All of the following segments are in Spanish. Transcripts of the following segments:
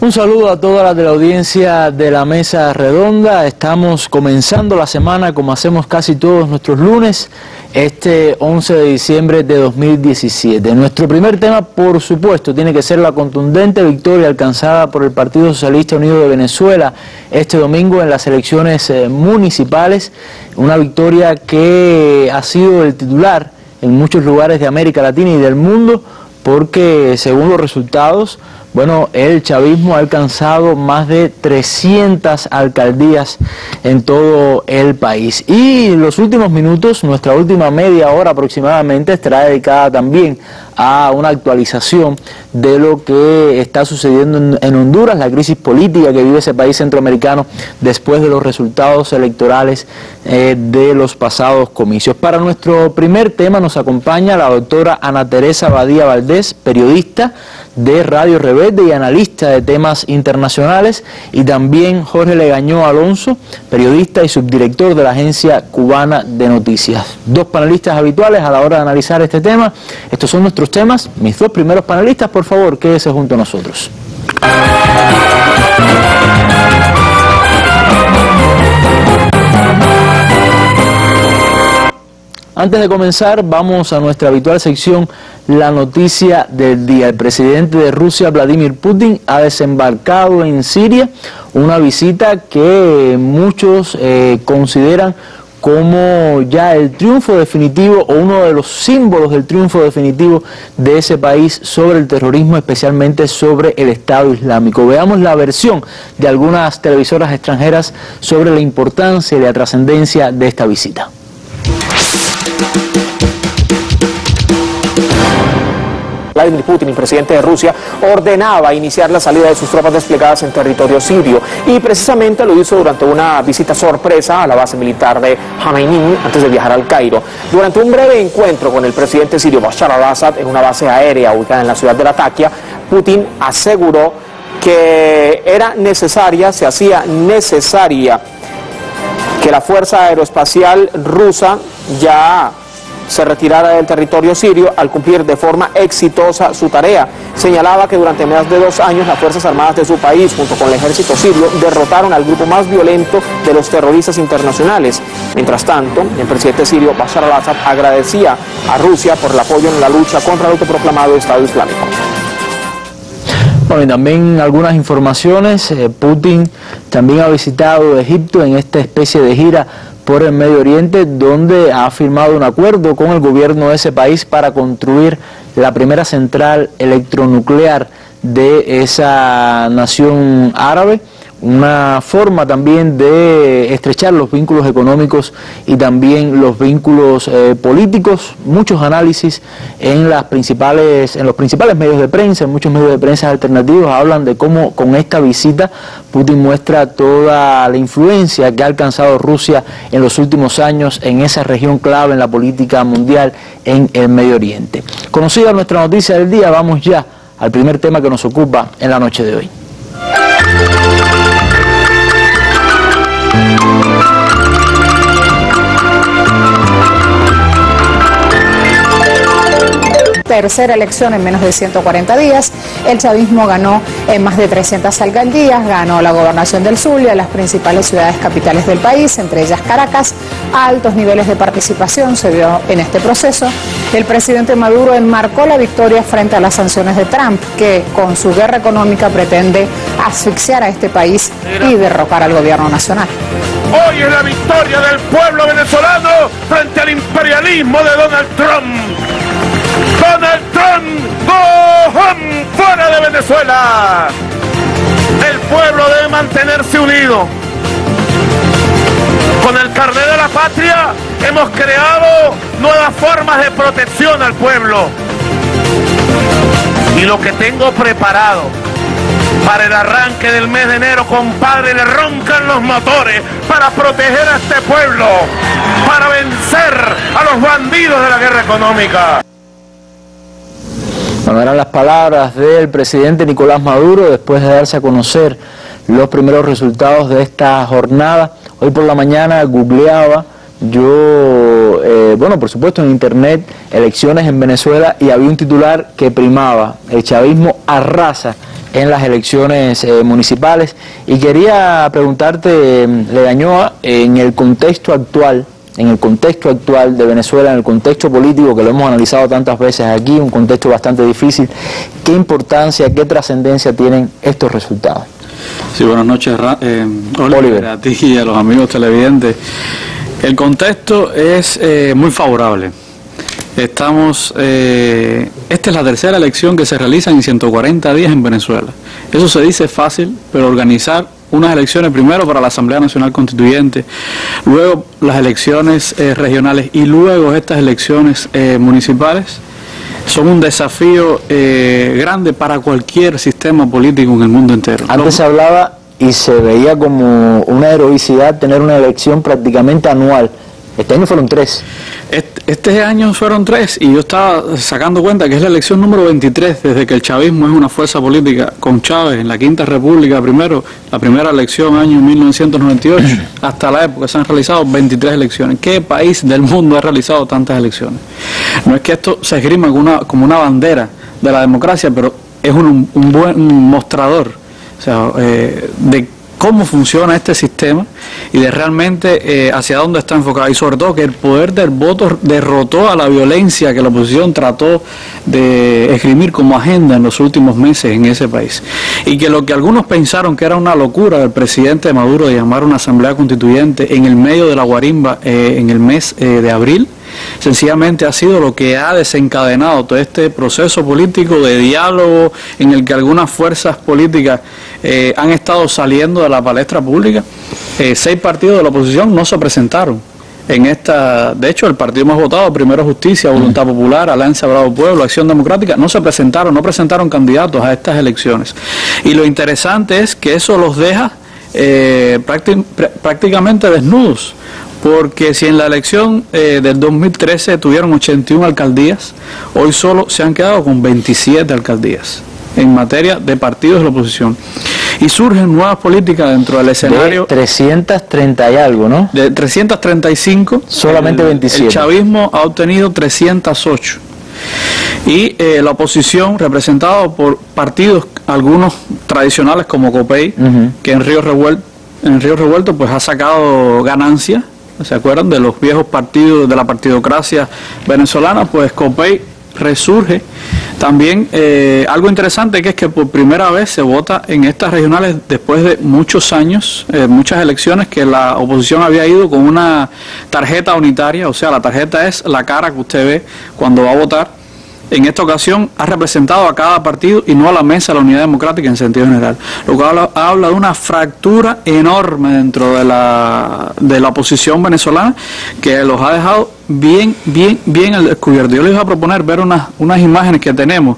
Un saludo a toda la teleaudiencia de la Mesa Redonda. Estamos comenzando la semana como hacemos casi todos nuestros lunes, este 11 de diciembre de 2017. Nuestro primer tema, por supuesto, tiene que ser la contundente victoria alcanzada por el Partido Socialista Unido de Venezuela este domingo en las elecciones municipales. Una victoria que ha sido el titular en muchos lugares de América Latina y del mundo, porque según los resultados, bueno, el chavismo ha alcanzado más de 300 alcaldías en todo el país. Y en los últimos minutos, nuestra última media hora aproximadamente, estará dedicada también a una actualización de lo que está sucediendo en Honduras, la crisis política que vive ese país centroamericano después de los resultados electorales de los pasados comicios. Para nuestro primer tema nos acompaña la doctora Ana Teresa Badía Valdés, periodista de Radio Rebelde y analista de temas internacionales, y también Jorge Legañó Alonso, periodista y subdirector de la Agencia Cubana de Noticias. Dos panelistas habituales a la hora de analizar este tema. Estos son nuestros temas. Mis dos primeros panelistas, por favor, quédese junto a nosotros. Antes de comenzar, vamos a nuestra habitual sección, la noticia del día. El presidente de Rusia, Vladimir Putin, ha desembarcado en Siria, una visita que muchos consideran como ya el triunfo definitivo o uno de los símbolos del triunfo definitivo de ese país sobre el terrorismo, especialmente sobre el Estado Islámico. Veamos la versión de algunas televisoras extranjeras sobre la importancia y la trascendencia de esta visita. Vladimir Putin, el presidente de Rusia, ordenaba iniciar la salida de sus tropas desplegadas en territorio sirio, y precisamente lo hizo durante una visita sorpresa a la base militar de Jameinín antes de viajar al Cairo. Durante un breve encuentro con el presidente sirio Bashar al-Assad en una base aérea ubicada en la ciudad de Latakia, Putin aseguró que era necesaria, se hacía necesaria que la Fuerza Aeroespacial rusa ya se retirara del territorio sirio al cumplir de forma exitosa su tarea. Señalaba que durante más de 2 años las Fuerzas Armadas de su país, junto con el ejército sirio, derrotaron al grupo más violento de los terroristas internacionales. Mientras tanto, el presidente sirio Bashar al-Assad agradecía a Rusia por el apoyo en la lucha contra el autoproclamado Estado Islámico. Bueno, y también algunas informaciones. Putin también ha visitado Egipto en esta especie de gira por el Medio Oriente, donde ha firmado un acuerdo con el gobierno de ese país para construir la primera central electronuclear de esa nación árabe. Una forma también de estrechar los vínculos económicos y también los vínculos políticos. Muchos análisis en los principales medios de prensa, en muchos medios de prensa alternativos, hablan de cómo con esta visita Putin muestra toda la influencia que ha alcanzado Rusia en los últimos años en esa región clave en la política mundial en el Medio Oriente. Conocida nuestra noticia del día, vamos ya al primer tema que nos ocupa en la noche de hoy. Tercera elección en menos de 140 días, el chavismo ganó en más de 300 alcaldías, ganó la gobernación del Zulia, las principales ciudades capitales del país, entre ellas Caracas. Altos niveles de participación se vio en este proceso. El presidente Maduro enmarcó la victoria frente a las sanciones de Trump, que con su guerra económica pretende asfixiar a este país y derrocar al gobierno nacional. Hoy es la victoria del pueblo venezolano frente al imperialismo de Donald Trump. Donald Trump, go home, fuera de Venezuela. El pueblo debe mantenerse unido. Con el carnet de la patria hemos creado nuevas formas de protección al pueblo. Y lo que tengo preparado para el arranque del mes de enero, compadre, le roncan los motores para proteger a este pueblo, para vencer a los bandidos de la guerra económica. Bueno, eran las palabras del presidente Nicolás Maduro después de darse a conocer los primeros resultados de esta jornada. Hoy por la mañana googleaba yo, bueno, por supuesto en internet, elecciones en Venezuela, y había un titular que primaba: el chavismo arrasa en las elecciones municipales. Y quería preguntarte, Legañoa, en el contexto actual de Venezuela, en el contexto político que lo hemos analizado tantas veces aquí, un contexto bastante difícil, ¿qué importancia, qué trascendencia tienen estos resultados? Sí, buenas noches, Oliver, a ti y a los amigos televidentes. El contexto es muy favorable. Esta es la tercera elección que se realiza en 140 días en Venezuela. Eso se dice fácil, pero organizar unas elecciones primero para la Asamblea Nacional Constituyente, luego las elecciones regionales y luego estas elecciones municipales son un desafío grande para cualquier sistema político en el mundo entero. Antes se hablaba y se veía como una heroicidad tener una elección prácticamente anual. Este año fueron 3. Este año fueron 3 y yo estaba sacando cuenta que es la elección número 23 desde que el chavismo es una fuerza política con Chávez en la Quinta República primero, la primera elección año 1998, hasta la época se han realizado 23 elecciones. ¿Qué país del mundo ha realizado tantas elecciones? No es que esto se esgrima como una bandera de la democracia, pero es un buen mostrador, o sea, de cómo funciona este sistema y de realmente hacia dónde está enfocado, y sobre todo que el poder del voto derrotó a la violencia que la oposición trató de esgrimir como agenda en los últimos meses en ese país, y que lo que algunos pensaron que era una locura del presidente Maduro de llamar una asamblea constituyente en el medio de la guarimba en el mes de abril, sencillamente ha sido lo que ha desencadenado todo este proceso político de diálogo en el que algunas fuerzas políticas han estado saliendo de la palestra pública. 6 partidos de la oposición no se presentaron en esta, de hecho el partido más votado, Primero Justicia, Voluntad Popular, Alianza Bravo Pueblo, Acción Democrática, no presentaron candidatos a estas elecciones. Y lo interesante es que eso los deja prácticamente desnudos, porque si en la elección del 2013 tuvieron 81 alcaldías, hoy solo se han quedado con 27 alcaldías en materia de partidos de la oposición. Y surgen nuevas políticas dentro del escenario. De 330 y algo, ¿no? De 335. Solamente 27. El chavismo ha obtenido 308. Y la oposición, representada por partidos, algunos tradicionales como COPEI, que en Río Revuelto pues ha sacado ganancias. ¿Se acuerdan de los viejos partidos de la partidocracia venezolana? Pues COPEI resurge. También algo interesante que es que por primera vez se vota en estas regionales después de muchos años, muchas elecciones, que la oposición había ido con una tarjeta unitaria, o sea, la tarjeta es la cara que usted ve cuando va a votar. En esta ocasión ha representado a cada partido y no a la mesa de la unidad democrática en sentido general, lo que habla de una fractura enorme dentro de la oposición venezolana que los ha dejado bien al descubierto. Yo les voy a proponer ver unas imágenes que tenemos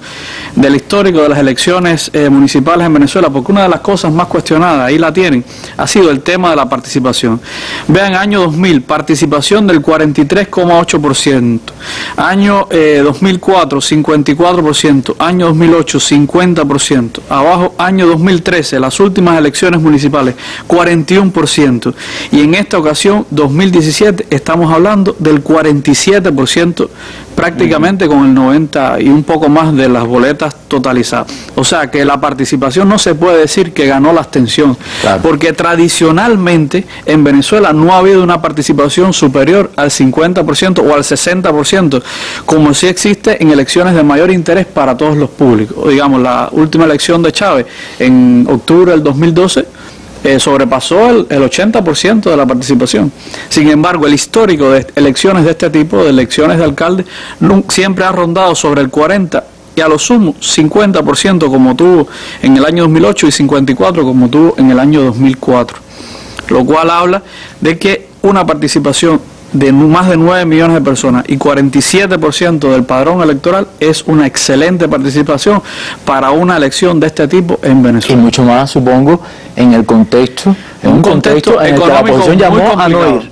del histórico de las elecciones municipales en Venezuela, porque una de las cosas más cuestionadas, ahí la tienen, ha sido el tema de la participación. Vean, año 2000, participación del 43,8%, año 2004, 54%, año 2008, 50%, abajo, año 2013, las últimas elecciones municipales, 41%, y en esta ocasión, 2017, estamos hablando del 47%, prácticamente con el 90 y un poco más de las boletas totalizadas. O sea que la participación no se puede decir que ganó la abstención, claro, porque tradicionalmente en Venezuela no ha habido una participación superior al 50% o al 60%, como sí existe en elecciones de mayor interés para todos los públicos. Digamos, la última elección de Chávez en octubre del 2012 sobrepasó el 80% de la participación. Sin embargo, el histórico de elecciones de este tipo, de elecciones de alcalde, siempre ha rondado sobre el 40% y a lo sumo 50% como tuvo en el año 2008 y 54% como tuvo en el año 2004. Lo cual habla de que una participación de más de 9 millones de personas y 47% del padrón electoral es una excelente participación para una elección de este tipo en Venezuela. Y mucho más, supongo, en el contexto, en un contexto en el que la oposición llamó a no ir.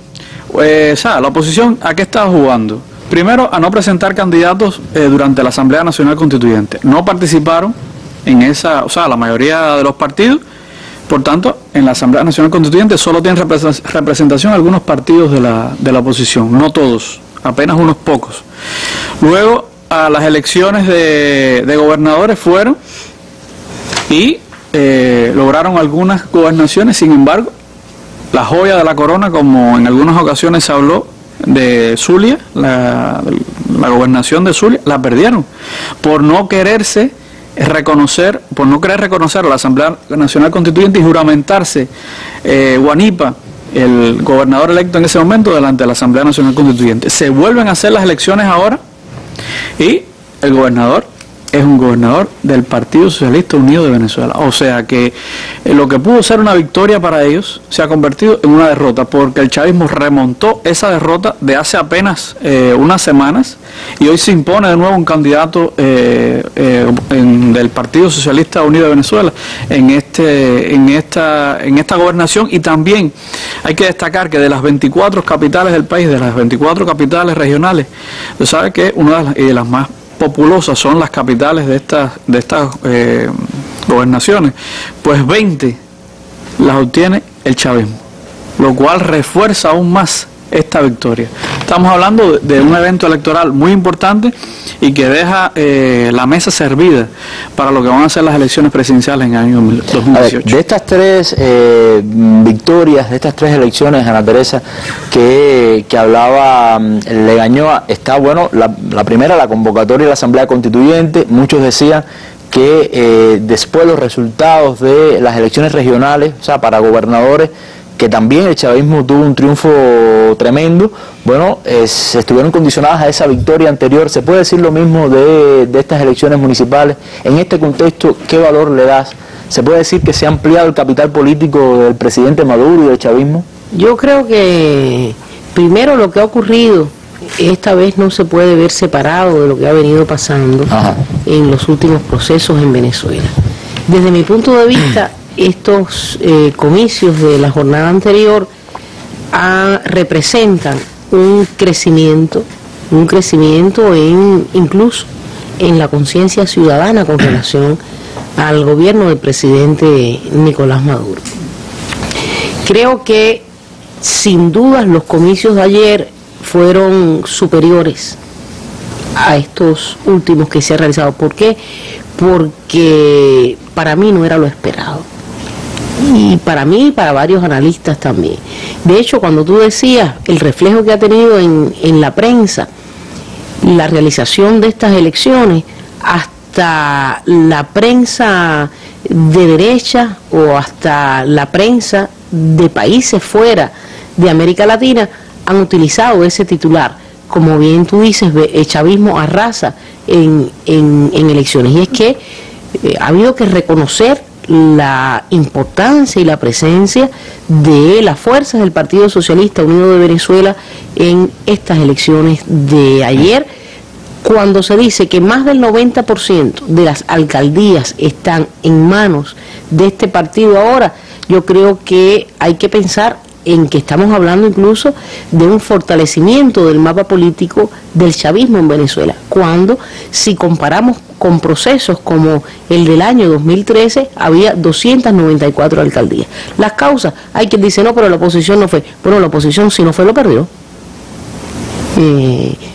O sea, la oposición, ¿a qué estaba jugando? Primero, a no presentar candidatos durante la Asamblea Nacional Constituyente. No participaron en esa, o sea, la mayoría de los partidos. Por tanto, en la Asamblea Nacional Constituyente solo tienen representación algunos partidos de la oposición, no todos, apenas unos pocos. Luego, a las elecciones de gobernadores fueron y lograron algunas gobernaciones. Sin embargo, la joya de la corona, como en algunas ocasiones se habló de Zulia, la gobernación de Zulia, la perdieron por no quererse reconocer, por no querer reconocer a la Asamblea Nacional Constituyente y juramentarse Guanipa, el gobernador electo en ese momento, delante de la Asamblea Nacional Constituyente. Se vuelven a hacer las elecciones ahora y el gobernador es un gobernador del Partido Socialista Unido de Venezuela. O sea que lo que pudo ser una victoria para ellos se ha convertido en una derrota, porque el chavismo remontó esa derrota de hace apenas unas semanas y hoy se impone de nuevo un candidato del Partido Socialista Unido de Venezuela en esta gobernación. Y también hay que destacar que de las 24 capitales del país, de las 24 capitales regionales, usted sabe que una de las más populosas son las capitales de estas gobernaciones, pues 20 las obtiene el chavismo, lo cual refuerza aún más esta victoria. Estamos hablando de un evento electoral muy importante y que deja la mesa servida para lo que van a ser las elecciones presidenciales en el año 2018. A ver, de estas tres victorias, de estas tres elecciones, Ana Teresa, que hablaba Legañoa, está bueno, la primera, la convocatoria de la Asamblea Constituyente. Muchos decían que después los resultados de las elecciones regionales, o sea, para gobernadores, que también el chavismo tuvo un triunfo tremendo, bueno, se estuvieron condicionadas a esa victoria anterior. ¿Se puede decir lo mismo de estas elecciones municipales? En este contexto, ¿qué valor le das? ¿Se puede decir que se ha ampliado el capital político del presidente Maduro y del chavismo? Yo creo que primero lo que ha ocurrido esta vez no se puede ver separado de lo que ha venido pasando en los últimos procesos en Venezuela. Desde mi punto de vista, estos comicios de la jornada anterior representan un crecimiento incluso en la conciencia ciudadana con relación al gobierno del presidente Nicolás Maduro. Creo que sin dudas los comicios de ayer fueron superiores a estos últimos que se han realizado. ¿Por qué? Porque para mí no era lo esperado. Y para mí y para varios analistas también. De hecho, cuando tú decías el reflejo que ha tenido en la prensa la realización de estas elecciones, hasta la prensa de derecha o hasta la prensa de países fuera de América Latina han utilizado ese titular. Como bien tú dices, el chavismo arrasa en elecciones. Y es que ha habido que reconocer la importancia y la presencia de las fuerzas del Partido Socialista Unido de Venezuela en estas elecciones de ayer, cuando se dice que más del 90% de las alcaldías están en manos de este partido ahora. Yo creo que hay que pensar en que estamos hablando incluso de un fortalecimiento del mapa político del chavismo en Venezuela, cuando si comparamos con procesos como el del año 2013, había 294 alcaldías. Las causas, hay quien dice, no, pero la oposición no fue. Bueno, la oposición si no fue, lo perdió.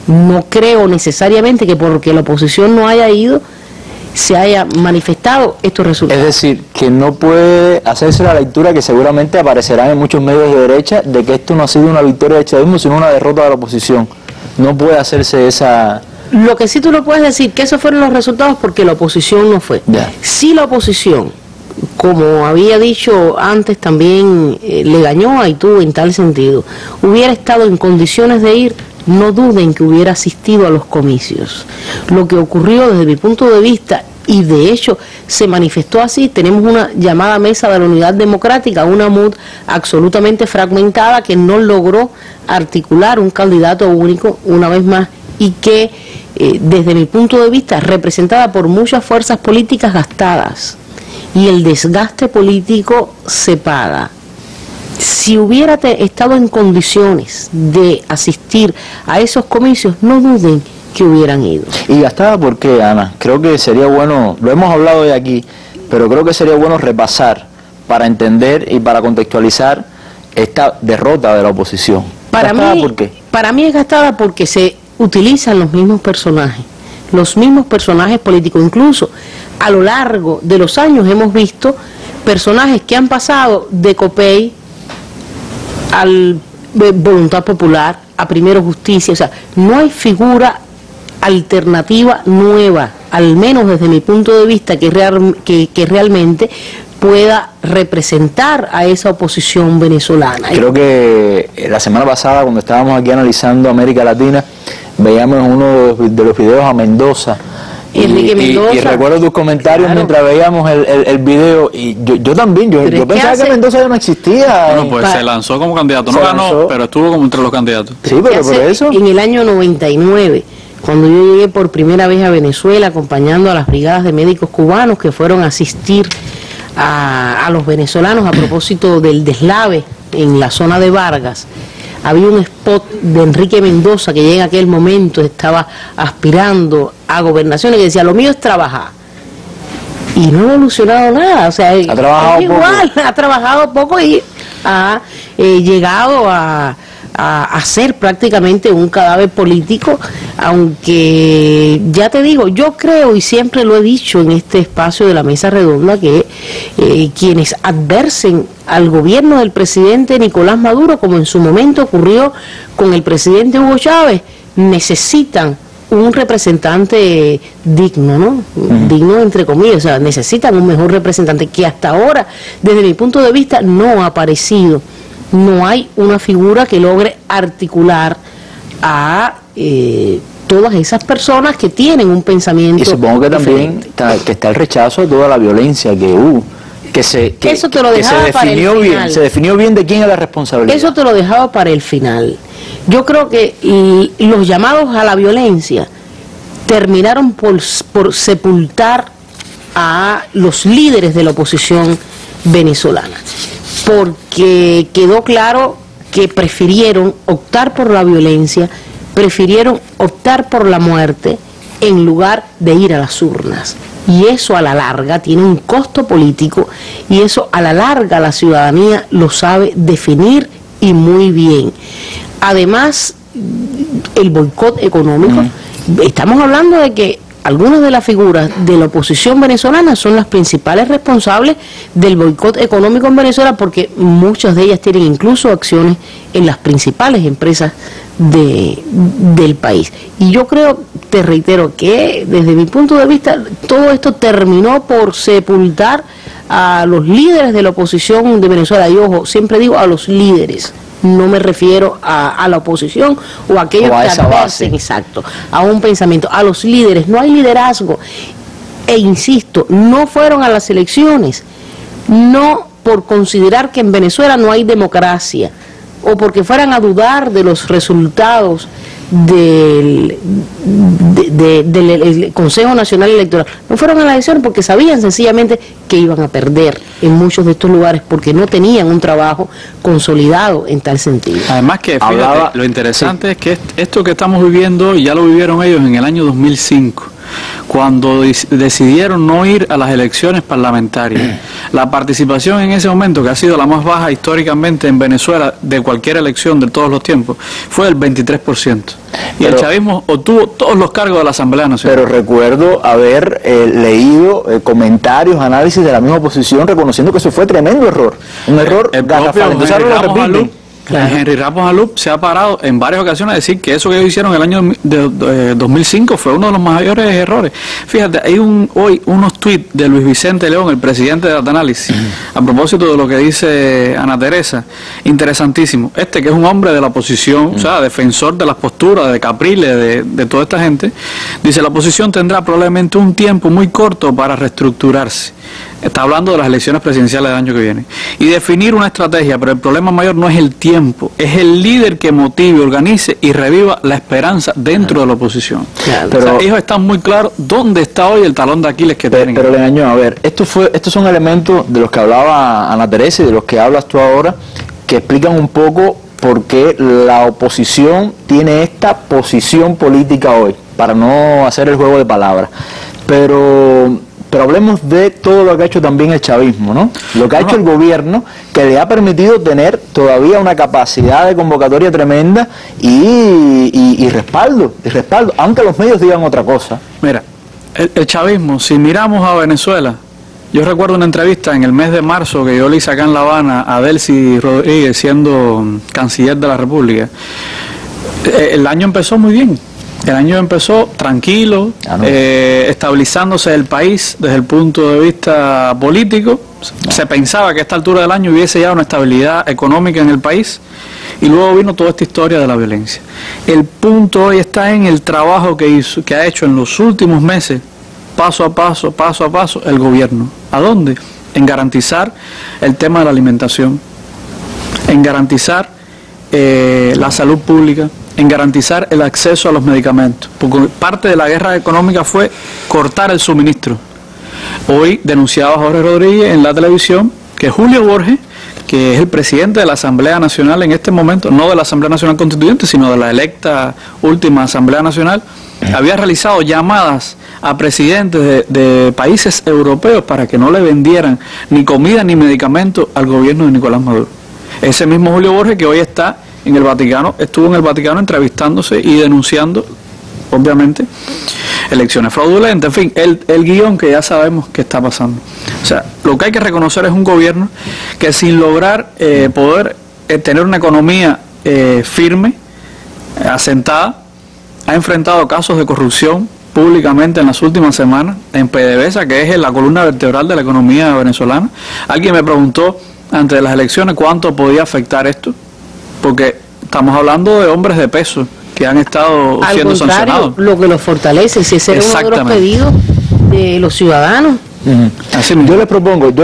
No creo necesariamente que porque la oposición no haya ido, se haya manifestado estos resultados. Es decir, que no puede hacerse la lectura que seguramente aparecerán en muchos medios de derecha de que esto no ha sido una victoria del chavismo, sino una derrota de la oposición. No puede hacerse esa... Lo que sí tú no puedes decir que esos fueron los resultados porque la oposición no fue. Si la oposición, como había dicho antes también Legañoa y tú en tal sentido, hubiera estado en condiciones de ir, no duden que hubiera asistido a los comicios. Lo que ocurrió desde mi punto de vista, y de hecho se manifestó así, tenemos una llamada Mesa de la Unidad Democrática, una MUD absolutamente fragmentada que no logró articular un candidato único una vez más, y que desde mi punto de vista representada por muchas fuerzas políticas gastadas, y el desgaste político se paga. Si hubiera estado en condiciones de asistir a esos comicios, no duden que hubieran ido. ¿Y gastada por qué, Ana? Creo que sería bueno, lo hemos hablado hoy aquí, pero creo que sería bueno repasar para entender y para contextualizar esta derrota de la oposición. Para mí, ¿por qué? Para mí es gastada porque se utilizan los mismos personajes los mismos personajes políticos. Incluso a lo largo de los años hemos visto personajes que han pasado de COPEI al Voluntad Popular, a Primero Justicia. O sea, no hay figura alternativa nueva, al menos desde mi punto de vista, que realmente pueda representar a esa oposición venezolana. Creo que la semana pasada, cuando estábamos aquí analizando América Latina, veíamos uno de los videos a Mendoza. Enrique Mendoza. Y recuerdo tus comentarios, claro, mientras veíamos el video, y yo también, yo pensaba que Mendoza ya no existía. Bueno, pues se lanzó como candidato, no ganó, pero estuvo como entre los candidatos. Sí, pero por eso. En el año 99, cuando yo llegué por primera vez a Venezuela, acompañando a las brigadas de médicos cubanos que fueron a asistir a los venezolanos a propósito del deslave en la zona de Vargas, había un spot de Enrique Mendoza, que ya en aquel momento estaba aspirando a gobernación, y que decía: lo mío es trabajar. Y no ha evolucionado nada, o sea, ha trabajado igual, poco. Ha trabajado poco y ha llegado a ser prácticamente un cadáver político, aunque ya te digo, yo creo, y siempre lo he dicho en este espacio de la mesa redonda, que quienes adversen al gobierno del presidente Nicolás Maduro, como en su momento ocurrió con el presidente Hugo Chávez, necesitan un representante digno, ¿no? Digno entre comillas, o sea, necesitan un mejor representante, que hasta ahora, desde mi punto de vista, no ha aparecido. No hay una figura que logre articular a todas esas personas que tienen un pensamiento. Y supongo que diferente. También está el rechazo de toda la violencia que hubo. Eso te lo dejaba para el final. Se definió bien de quién es la responsabilidad. Eso te lo dejaba para el final. Yo creo que los llamados a la violencia terminaron por sepultar a los líderes de la oposición venezolana, porque quedó claro que prefirieron optar por la violencia, prefirieron optar por la muerte en lugar de ir a las urnas. Y eso a la larga tiene un costo político, y eso a la larga la ciudadanía lo sabe definir y muy bien. Además, el boicot económico, estamos hablando de que algunas de las figuras de la oposición venezolana son las principales responsables del boicot económico en Venezuela, porque muchas de ellas tienen incluso acciones en las principales empresas del país. Y yo creo, te reitero, que desde mi punto de vista todo esto terminó por sepultar a los líderes de la oposición de Venezuela. Y ojo, siempre digo a los líderes, no me refiero a la oposición o a aquellos que adversen, exacto, a un pensamiento, a los líderes. No hay liderazgo, e insisto, no fueron a las elecciones, no por considerar que en Venezuela no hay democracia, o porque fueran a dudar de los resultados del Consejo Nacional Electoral. No fueron a la elección porque sabían sencillamente que iban a perder en muchos de estos lugares, porque no tenían un trabajo consolidado en tal sentido. Además que, fíjate, lo interesante es que esto que estamos viviendo ya lo vivieron ellos en el año 2005, cuando decidieron no ir a las elecciones parlamentarias. La participación en ese momento, que ha sido la más baja históricamente en Venezuela de cualquier elección de todos los tiempos, fue del 23%. Y el chavismo obtuvo todos los cargos de la Asamblea Nacional. Pero recuerdo haber leído comentarios, análisis de la misma oposición reconociendo que eso fue tremendo error. Un error garrafal. Entonces ahora lo repiten. Claro. Henry Ramos Alup se ha parado en varias ocasiones a decir que eso que ellos hicieron en el año de 2005 fue uno de los mayores errores. Fíjate, hay hoy unos tweets de Luis Vicente León, el presidente de Data-Análisis, a propósito de lo que dice Ana Teresa, interesantísimo. Que es un hombre de la oposición, o sea, defensor de las posturas de Capriles, de toda esta gente, dice: la oposición tendrá probablemente un tiempo muy corto para reestructurarse. Está hablando de las elecciones presidenciales del año que viene. Y definir una estrategia, pero el problema mayor no es el tiempo, es el líder que motive, organice y reviva la esperanza dentro de la oposición. Claro. Pero, o sea, ellos están muy claros dónde está hoy el talón de Aquiles que tienen. Pero Legañón, a ver, estos son elementos de los que hablaba Ana Teresa y de los que hablas tú ahora, que explican un poco por qué la oposición tiene esta posición política hoy, para no hacer el juego de palabras. Pero pero hablemos de todo lo que ha hecho también el chavismo, ¿no? Lo que ha hecho el gobierno, que le ha permitido tener todavía una capacidad de convocatoria tremenda y respaldo, aunque los medios digan otra cosa. Mira, el chavismo, si miramos a Venezuela, yo recuerdo una entrevista en el mes de marzo que yo le hice acá en La Habana a Delcy Rodríguez, siendo canciller de la República. El año empezó muy bien. El año empezó tranquilo, estabilizándose el país desde el punto de vista político. Se pensaba que a esta altura del año hubiese ya una estabilidad económica en el país, y luego vino toda esta historia de la violencia. El punto hoy está en el trabajo que ha hecho en los últimos meses, paso a paso, el gobierno. ¿A dónde? En garantizar el tema de la alimentación, en garantizar la salud pública, en garantizar el acceso a los medicamentos, porque parte de la guerra económica fue cortar el suministro. Hoy denunciaba Jorge Rodríguez en la televisión que Julio Borges, que es el presidente de la Asamblea Nacional en este momento, no de la Asamblea Nacional Constituyente, sino de la electa última Asamblea Nacional, había realizado llamadas a presidentes de países europeos para que no le vendieran ni comida ni medicamentos al gobierno de Nicolás Maduro. Ese mismo Julio Borges que hoy está en el Vaticano, estuvo en el Vaticano entrevistándose y denunciando, obviamente, elecciones fraudulentas, en fin, el guión que ya sabemos que está pasando. O sea, lo que hay que reconocer es un gobierno que sin lograr poder tener una economía firme, asentada, ha enfrentado casos de corrupción públicamente en las últimas semanas, en PDVSA, que es la columna vertebral de la economía venezolana. Alguien me preguntó antes de las elecciones cuánto podía afectar esto, porque estamos hablando de hombres de peso que han estado siendo sancionados. Lo que los fortalece, si ese es uno de los pedidos de los ciudadanos. Así mismo. Yo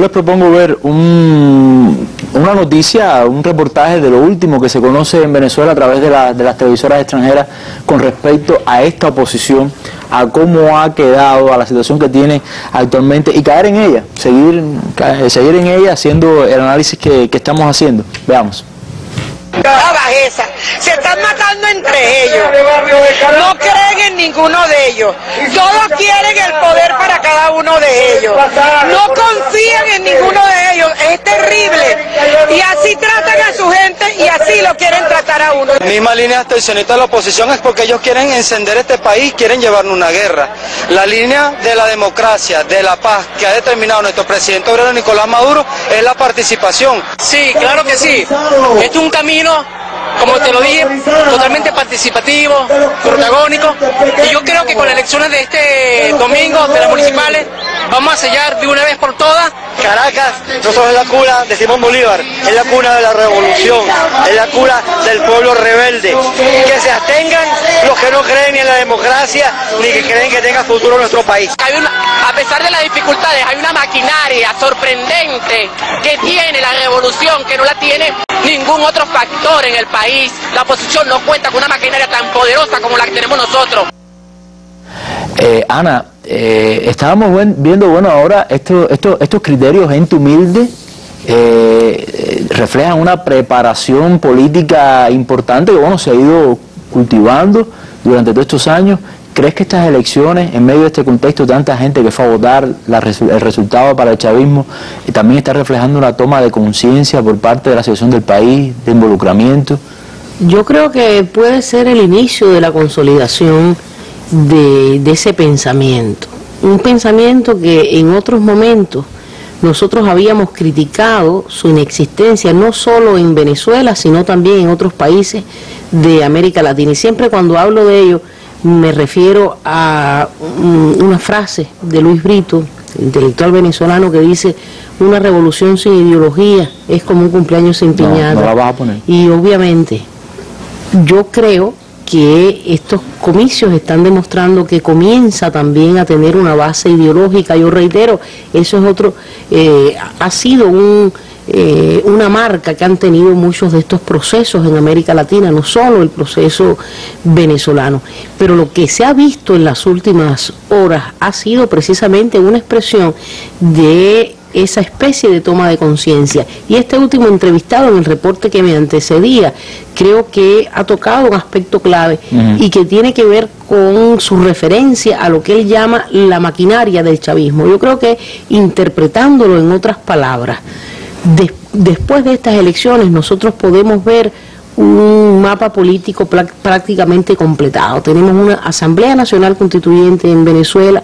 les propongo ver una noticia, un reportaje de lo último que se conoce en Venezuela a través de las televisoras extranjeras con respecto a esta oposición, a cómo ha quedado, a la situación que tiene actualmente, y caer en ella, seguir en ella haciendo el análisis que estamos haciendo. Veamos. La bajeza, se están matando entre ellos, no creen en ninguno de ellos, todos quieren el poder para cada uno de ellos, no confían en ninguno de ellos, es terrible, y así tratan a su gente y así lo quieren tratar a uno. La misma línea abstencionista de la oposición es porque ellos quieren encender este país, quieren llevarnos una guerra. La línea de la democracia, de la paz que ha determinado nuestro presidente obrero Nicolás Maduro es la participación. Sí, claro que sí, este es un camino, como te lo dije, totalmente participativo, protagónico, y yo creo que con las elecciones de este domingo, de las municipales, vamos a sellar de una vez por todas. Caracas no solo es la cuna de Simón Bolívar, es la cuna de la revolución, es la cuna del pueblo rebelde. Que se abstengan los que no creen ni en la democracia, ni que creen que tenga futuro nuestro país. A pesar de las dificultades, hay una maquinaria sorprendente que tiene la revolución, que no la tiene ningún otro factor en el país. La oposición no cuenta con una maquinaria tan poderosa como la que tenemos nosotros. Ana, estábamos viendo, bueno, ahora estos criterios gente humilde reflejan una preparación política importante que, bueno, se ha ido cultivando durante todos estos años. ¿Crees que estas elecciones, en medio de este contexto, tanta gente que fue a votar, el resultado para el chavismo, también está reflejando una toma de conciencia por parte de la situación del país, de involucramiento? Yo creo que puede ser el inicio de la consolidación de ese pensamiento. Un pensamiento que en otros momentos nosotros habíamos criticado su inexistencia, no solo en Venezuela, sino también en otros países de América Latina. Y siempre cuando hablo de ello, me refiero a una frase de Luis Brito, intelectual venezolano, que dice: una revolución sin ideología es como un cumpleaños sin piñata. No la vas a poner. Y obviamente yo creo que estos comicios están demostrando que comienza también a tener una base ideológica. Yo reitero, eso es otro, ha sido una marca que han tenido muchos de estos procesos en América Latina, no solo el proceso venezolano, pero lo que se ha visto en las últimas horas ha sido precisamente una expresión de esa especie de toma de conciencia. Y este último entrevistado en el reporte que me antecedía, creo que ha tocado un aspecto clave y que tiene que ver con su referencia a lo que él llama la maquinaria del chavismo. Yo creo que, interpretándolo en otras palabras, después de estas elecciones nosotros podemos ver un mapa político prácticamente completado. Tenemos una Asamblea Nacional Constituyente en Venezuela,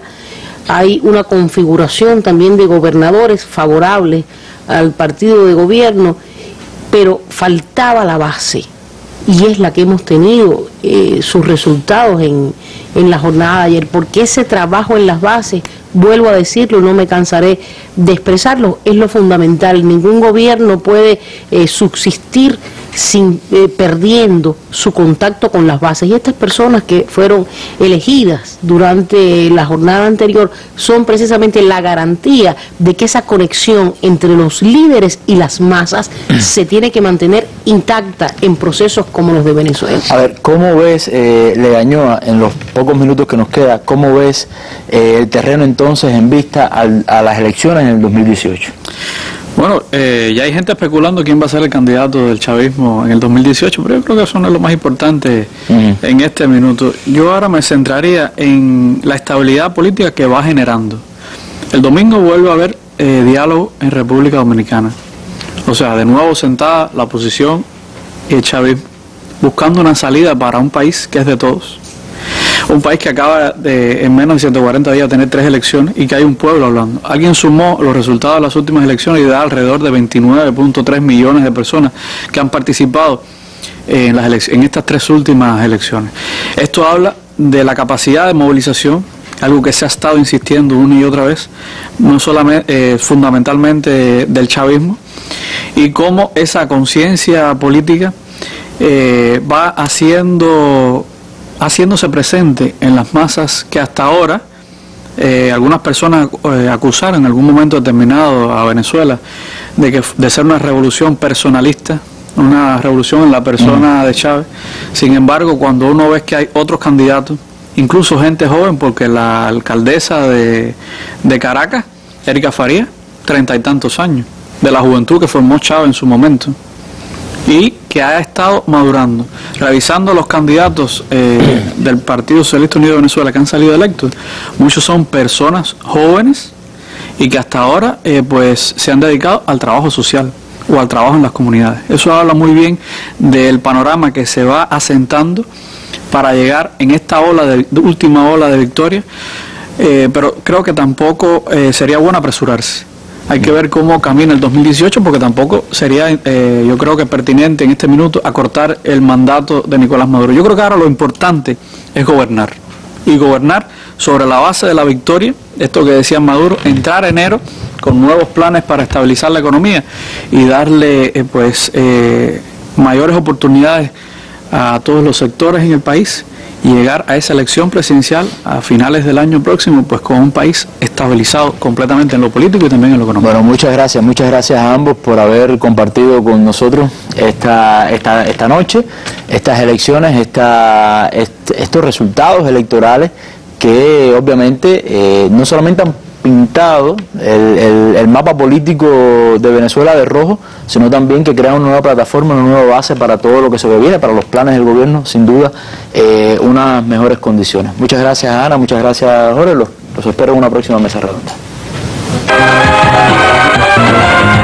hay una configuración también de gobernadores favorables al partido de gobierno, pero faltaba la base, y es la que hemos tenido sus resultados en la jornada de ayer, porque ese trabajo en las bases, vuelvo a decirlo, no me cansaré de expresarlo, es lo fundamental. Ningún gobierno puede subsistir perdiendo su contacto con las bases, y estas personas que fueron elegidas durante la jornada anterior son precisamente la garantía de que esa conexión entre los líderes y las masas se tiene que mantener intacta en procesos como los de Venezuela. A ver, ¿cómo ves, Legañoa, en los pocos minutos que nos queda, cómo ves el terreno entonces en vista a las elecciones en el 2018? Bueno, ya hay gente especulando quién va a ser el candidato del chavismo en el 2018, pero yo creo que eso no es lo más importante en este minuto. Yo ahora me centraría en la estabilidad política que va generando. El domingo vuelve a haber diálogo en República Dominicana. O sea, de nuevo sentada la oposición y el chavismo, buscando una salida para un país que es de todos. Un país que acaba en menos de 140 días de tener 3 elecciones y que hay un pueblo hablando. Alguien sumó los resultados de las últimas elecciones y da alrededor de 29.3 millones de personas que han participado en estas 3 últimas elecciones. Esto habla de la capacidad de movilización, algo que se ha estado insistiendo una y otra vez, no solamente fundamentalmente del chavismo, y cómo esa conciencia política va haciéndose presente en las masas que hasta ahora algunas personas acusaron en algún momento determinado a Venezuela de ser una revolución personalista, una revolución en la persona de Chávez. Sin embargo, cuando uno ve que hay otros candidatos, incluso gente joven, porque la alcaldesa de Caracas, Erika Farías, 30 y tantos años, de la juventud que formó Chávez en su momento, y que ha estado madurando. Revisando los candidatos del Partido Socialista Unido de Venezuela que han salido electos, muchos son personas jóvenes y que hasta ahora pues se han dedicado al trabajo social o al trabajo en las comunidades. Eso habla muy bien del panorama que se va asentando para llegar en esta última ola de victoria, pero creo que tampoco sería bueno apresurarse. Hay que ver cómo camina el 2018, porque tampoco sería, yo creo que pertinente en este minuto acortar el mandato de Nicolás Maduro. Yo creo que ahora lo importante es gobernar, y gobernar sobre la base de la victoria, esto que decía Maduro, entrar enero con nuevos planes para estabilizar la economía y darle mayores oportunidades a todos los sectores en el país, y llegar a esa elección presidencial a finales del año próximo pues con un país estabilizado completamente en lo político y también en lo económico. Bueno, muchas gracias a ambos por haber compartido con nosotros esta noche, estas elecciones, estos resultados electorales que obviamente no solamente han pintado el mapa político de Venezuela de rojo, sino también que crea una nueva plataforma, una nueva base para todo lo que se viene, para los planes del gobierno, sin duda, unas mejores condiciones. Muchas gracias, Ana, muchas gracias, Jorge, los espero en una próxima mesa redonda.